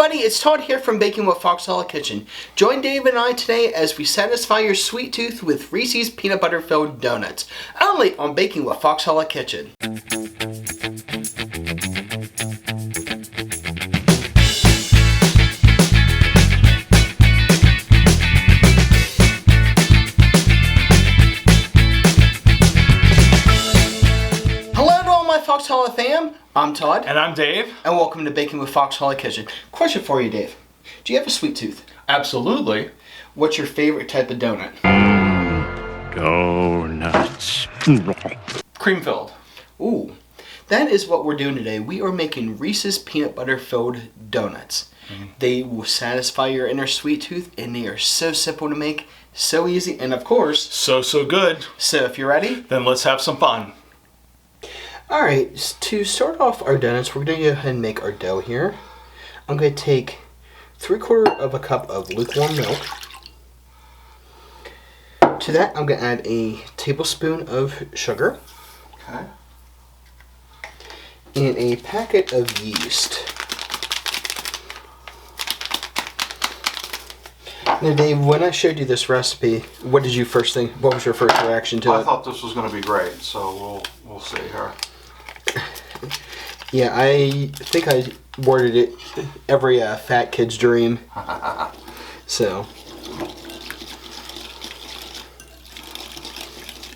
everybody, it's Todd here from Baking with Foxhole Kitchen. Join Dave and I today as we satisfy your sweet tooth with Reese's peanut butter filled donuts. Only on Baking with Foxhole Kitchen. Hello to all my Foxhole fam. I'm Todd. And I'm Dave. And welcome to Baking with Foxhole Kitchen. Question for you, Dave. Do you have a sweet tooth? Absolutely. What's your favorite type of donut? Donuts. Cream filled. Ooh, that is what we're doing today. We are making Reese's peanut butter filled donuts. They will satisfy your inner sweet tooth, and they are so simple to make, so easy, and of course, So good. so if you're ready, Then let's have some fun. Alright, to start off our donuts, we're going to go ahead and make our dough here. I'm going to take 3/4 of a cup of lukewarm milk. To that, I'm going to add a tablespoon of sugar. Okay. And a packet of yeast. Now, Dave, when I showed you this recipe, what did you first think? What was your first reaction to it? I thought this was going to be great, so we'll see here. Yeah, I think I worded it every fat kid's dream. So,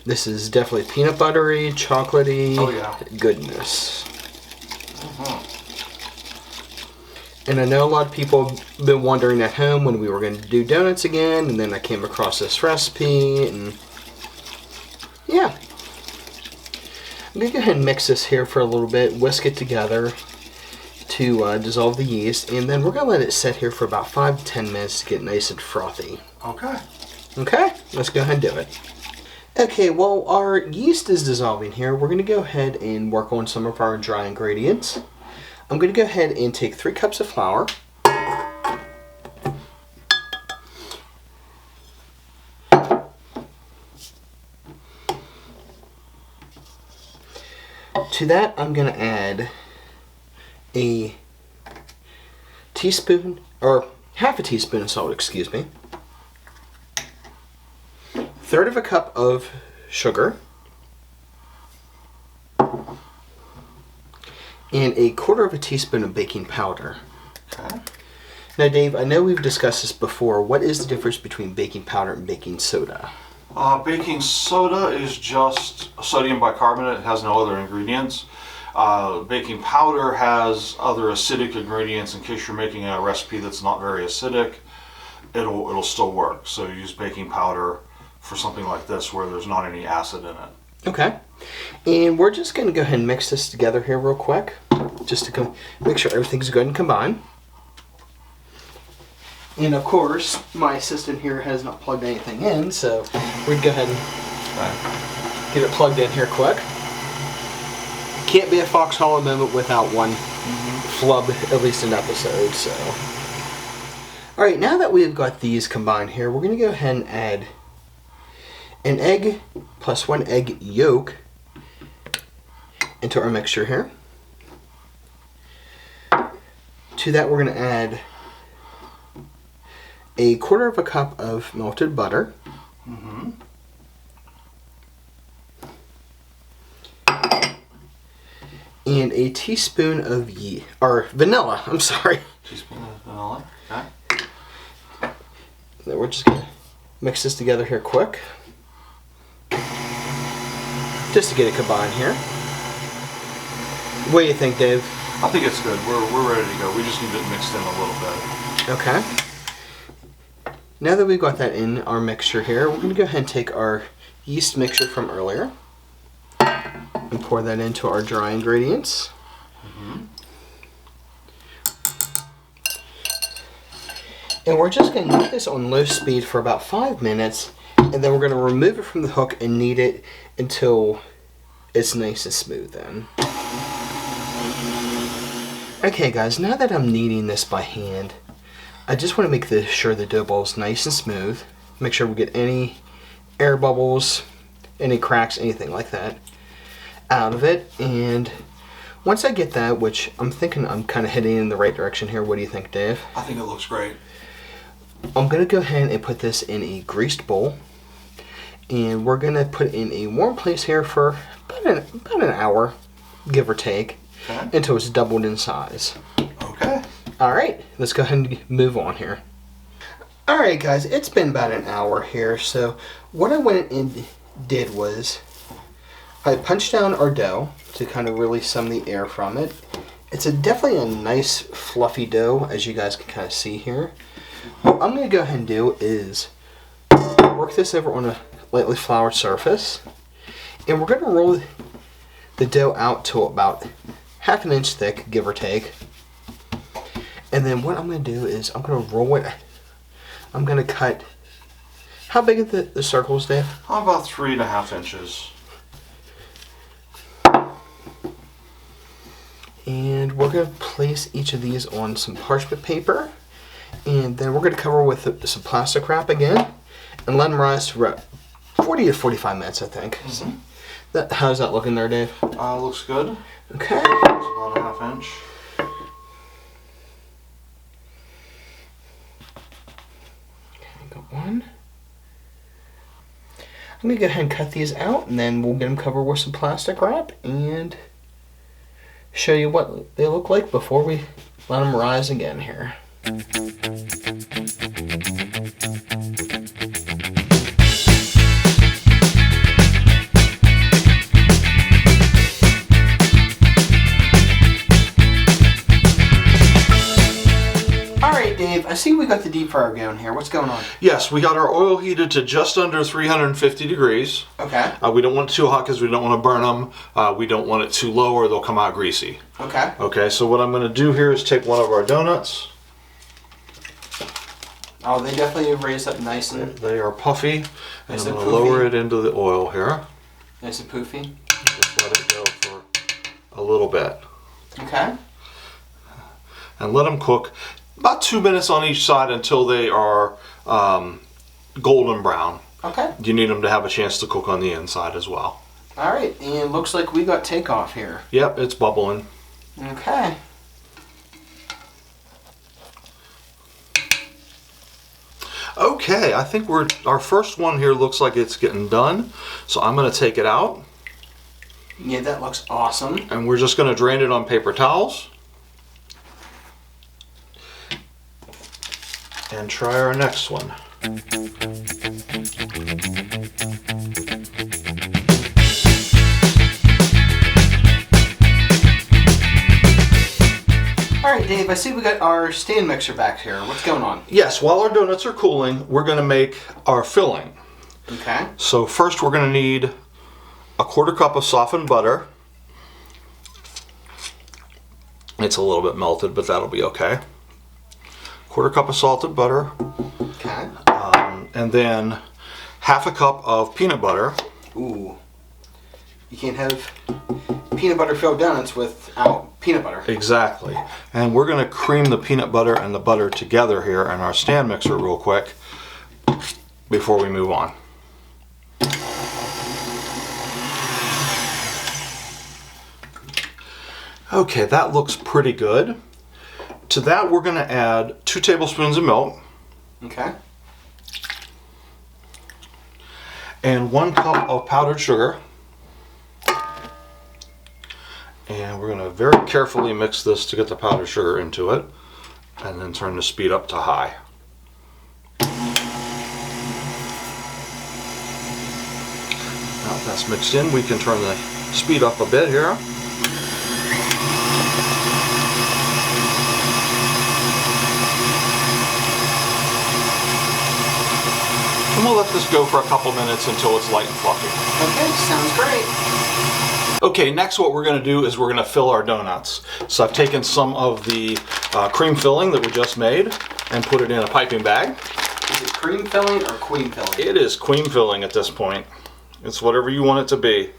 this is definitely peanut buttery, chocolatey goodness. And I know a lot of people have been wondering at home when we were going to do donuts again, and then I came across this recipe, and yeah. I'm going to go ahead and mix this here for a little bit, whisk it together to dissolve the yeast, and then we're going to let it sit here for about 5 to 10 minutes to get nice and frothy. Okay. Okay, let's go ahead and do it. Okay, while our yeast is dissolving here, we're going to go ahead and work on some of our dry ingredients. I'm going to go ahead and take 3 cups of flour. To that, I'm going to add a teaspoon, or half a teaspoon of salt, excuse me. 1/3 of a cup of sugar. And 1/4 of a teaspoon of baking powder. Okay. Now, Dave, I know we've discussed this before. What is the difference between baking powder and baking soda? Baking soda is just sodium bicarbonate. It has no other ingredients. Baking powder has other acidic ingredients. In case you're making a recipe that's not very acidic, it'll still work. So use baking powder for something like this where there's not any acid in it. Okay. And we're just going to go ahead and mix this together here real quick, just to make sure everything's good and combined. And of course, my assistant here has not plugged anything in, so we'd go ahead and get it plugged in here quick. Can't be a Foxhole moment without one flub, at least an episode, so. Alright, now that we've got these combined here, we're going to go ahead and add an egg plus 1 egg yolk into our mixture here. To that, we're going to add 1/4 of a cup of melted butter. And a teaspoon of vanilla. I'm sorry. Teaspoon of vanilla. Okay. Then we're just going to mix this together here quick, just to get it combined here. What do you think, Dave? I think it's good. We're ready to go. We just need it mixed in a little bit. Okay. Now that we've got that in our mixture here, we're going to go ahead and take our yeast mixture from earlier and pour that into our dry ingredients. And we're just going to knead this on low speed for about 5 minutes, and then we're going to remove it from the hook and knead it until it's nice and smooth then. Okay guys, now that I'm kneading this by hand, I just want to make sure the dough ball is nice and smooth. Make sure we get any air bubbles, any cracks, anything like that out of it. And Once I get that, which I'm thinking I'm kind of heading in the right direction here, what do you think, Dave? I think it looks great. I'm going to go ahead and put this in a greased bowl. And we're going to put it in a warm place here for about an hour, give or take, until it's doubled in size. Okay. All right, let's go ahead and move on here. All right, guys, it's been about an hour here. So what I went and did was I punched down our dough to kind of release some of the air from it. It's definitely a nice fluffy dough, as you guys can kind of see here. What I'm going to go ahead and do is work this over on a lightly floured surface, and we're going to roll the dough out to about half an inch thick, give or take. And then what I'm going to do is I'm going to roll it. I'm going to cut. How big are the circles, Dave? About 3.5 inches. And we're going to place each of these on some parchment paper, and then we're going to cover with some plastic wrap again, and let them rise for 40 to 45 minutes, I think. Mm-hmm. How's that looking there, Dave? Looks good. Okay. It's about a half inch. Okay, got one. I'm going to go ahead and cut these out, and then we'll get them covered with some plastic wrap and show you what they look like before we let them rise again here. Dave, I see we got the deep fryer going here. What's going on? Yes, we got our oil heated to just under 350 degrees. Okay. We don't want it too hot because we don't want to burn them. We don't want it too low or they'll come out greasy. Okay. Okay, so what I'm going to do here is take one of our donuts. Oh, they definitely have raised up nice and... They are puffy. And Nice I'm and going to lower it into the oil here. Nice and poofy. Just let it go for a little bit. Okay. And let them cook about 2 minutes on each side until they are golden brown. Okay. You need them to have a chance to cook on the inside as well. All right, and looks like we got takeoff here. Yep, it's bubbling. Okay. Okay, I think our first one here looks like it's getting done. So I'm going to take it out. Yeah, that looks awesome. And we're just going to drain it on paper towels. And try our next one. All right, Dave, I see we got our stand mixer back here. What's going on? Yes, while our donuts are cooling, we're going to make our filling. Okay. So first we're going to need a 1/4 cup of softened butter. It's a little bit melted, but that'll be okay. 1/4 cup of salted butter. Okay. And then 1/2 cup of peanut butter. Ooh. You can't have peanut butter filled donuts without peanut butter. Exactly. And we're going to cream the peanut butter and the butter together here in our stand mixer real quick before we move on. Okay, that looks pretty good. To that we're going to add 2 tablespoons of milk. Okay. And 1 cup of powdered sugar. And we're going to very carefully mix this to get the powdered sugar into it. And then turn the speed up to high. Now that that's mixed in, we can turn the speed up a bit here. And we'll let this go for a couple minutes until it's light and fluffy. Okay, sounds great. Okay, next what we're going to do is we're going to fill our donuts. So I've taken some of the cream filling that we just made and put it in a piping bag. Is it cream filling or queen filling? It is cream filling at this point. It's whatever you want it to be.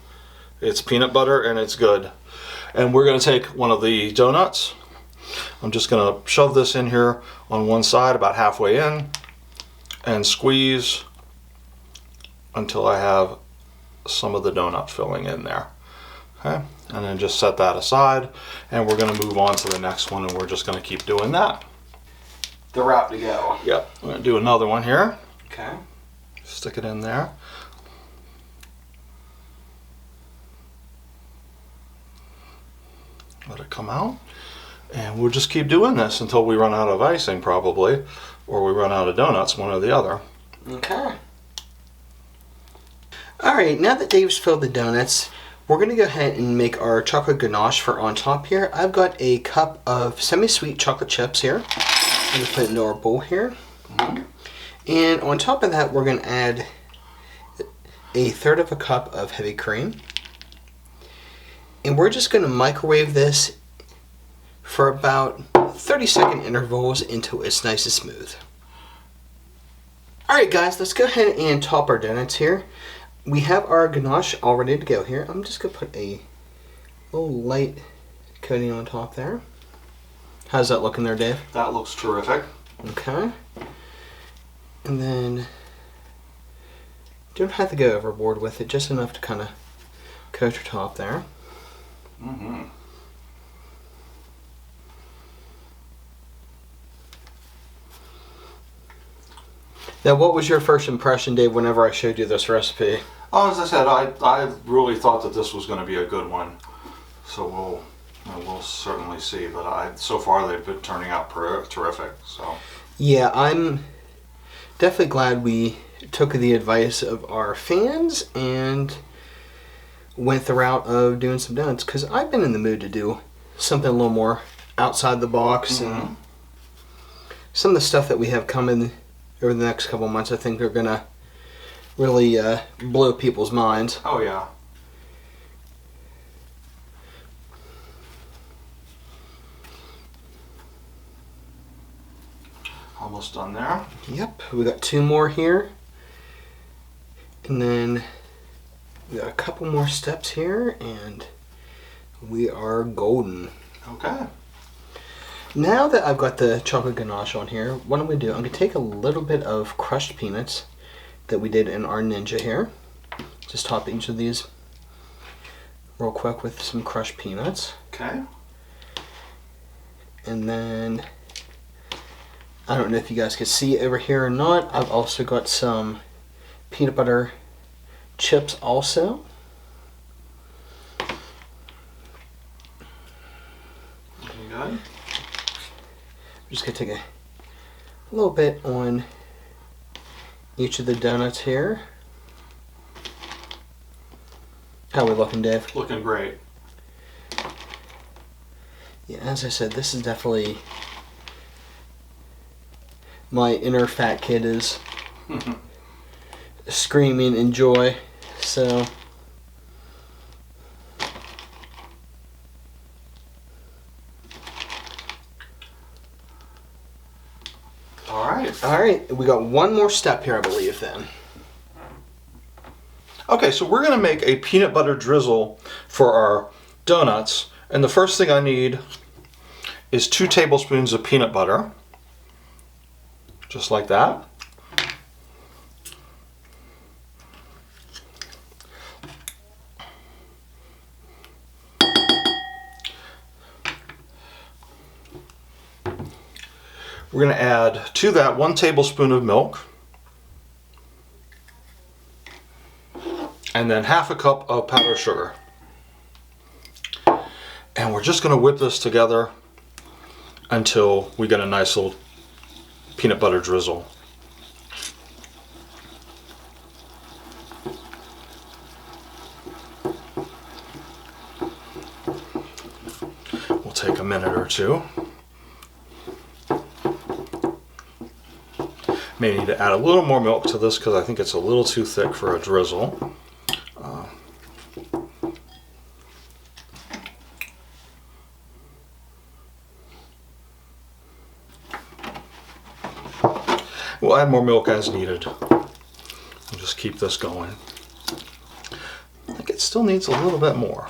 It's peanut butter and it's good. And we're going to take one of the donuts. I'm just going to shove this in here on one side about halfway in and squeeze until I have some of the donut filling in there. Okay, And then just set that aside, and we're going to move on to the next one, and we're just going to keep doing that. The route to go. Yep, I'm going to do another one here. Okay. Stick it in there. Let it come out. And we'll just keep doing this until we run out of icing, probably, or we run out of donuts, one or the other. Okay. Alright, now that Dave's filled the donuts, we're going to go ahead and make our chocolate ganache for on top here. I've got a cup of semi-sweet chocolate chips here. I'm going to put it into our bowl here. And on top of that, we're going to add a third of a cup of heavy cream. And we're just going to microwave this for about 30-second intervals until it's nice and smooth. Alright guys, let's go ahead and top our donuts here. We have our ganache all ready to go here. I'm just going to put a little light coating on top there. How's that looking there, Dave? That looks terrific. Okay. And then, don't have to go overboard with it, just enough to kind of coat your top there. Mm-hmm. Now, what was your first impression, Dave, whenever I showed you this recipe? Oh, as I said, I really thought that this was going to be a good one. So we'll certainly see. But so far they've been turning out terrific. So yeah, I'm definitely glad we took the advice of our fans and went the route of doing some donuts, because I've been in the mood to do something a little more outside the box. And some of the stuff that we have coming over the next couple of months, I think they're gonna really blow people's minds. Oh yeah. Almost done there. Yep, we got 2 more here. And then we got a couple more steps here and we are golden. Okay. Now that I've got the chocolate ganache on here, what I'm going to do, I'm going to take a little bit of crushed peanuts that we did in our Ninja here. Just top each of these real quick with some crushed peanuts. Okay. And then, I don't know if you guys can see over here or not, I've also got some peanut butter chips also. Good. I'm just going to take a little bit on each of the donuts here. How are we looking, Dave? Looking great. Yeah, as I said, this is definitely my inner fat kid is screaming in joy. So Alright, we got one more step here, I believe, then. Okay, so we're going to make a peanut butter drizzle for our donuts. And the first thing I need is 2 tablespoons of peanut butter. Just like that. We're going to add to that 1 tablespoon of milk. And then half a cup of powdered sugar. And we're just going to whip this together until we get a nice little peanut butter drizzle. We'll take a minute or two. May need to add a little more milk to this because I think it's a little too thick for a drizzle. We'll add more milk as needed. We'll just keep this going. I think it still needs a little bit more.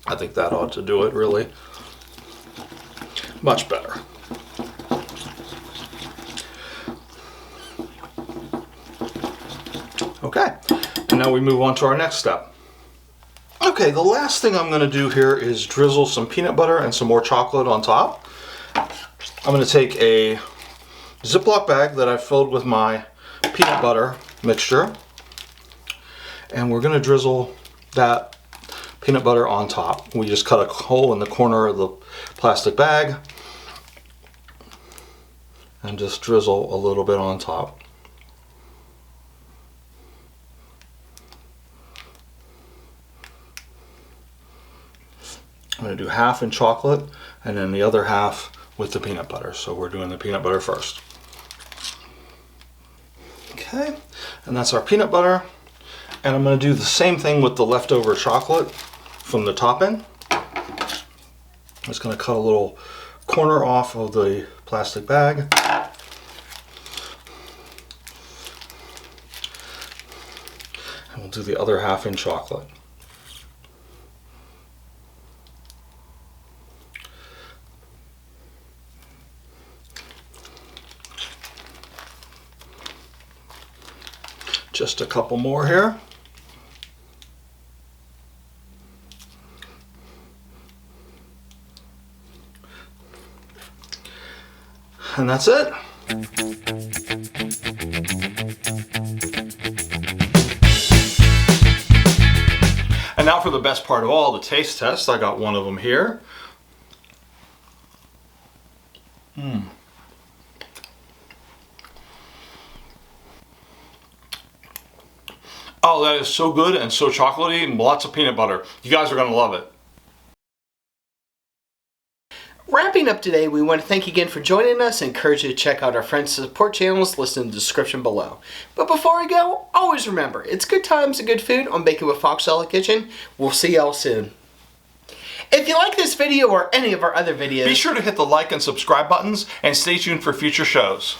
I think that ought to do it, really. Much better. Okay, and now we move on to our next step. Okay, the last thing I'm going to do here is drizzle some peanut butter and some more chocolate on top. I'm going to take a Ziploc bag that I filled with my peanut butter mixture, and we're going to drizzle that peanut butter on top. We just cut a hole in the corner of the plastic bag and just drizzle a little bit on top. I'm going to do half in chocolate and then the other half with the peanut butter. So we're doing the peanut butter first. Okay, and that's our peanut butter. And I'm going to do the same thing with the leftover chocolate from the topping. I'm just going to cut a little corner off of the plastic bag. And we'll do the other half in chocolate. Just a couple more here. And that's it. And now for the best part of all, the taste test. I got one of them here. Oh, that is so good and so chocolatey and lots of peanut butter. You guys are going to love it. Wrapping up today, we want to thank you again for joining us and encourage you to check out our friends' support channels listed in the description below. But before we go, always remember, it's good times and good food on Baking with Foxella Kitchen. We'll see y'all soon. If you like this video or any of our other videos, be sure to hit the like and subscribe buttons and stay tuned for future shows.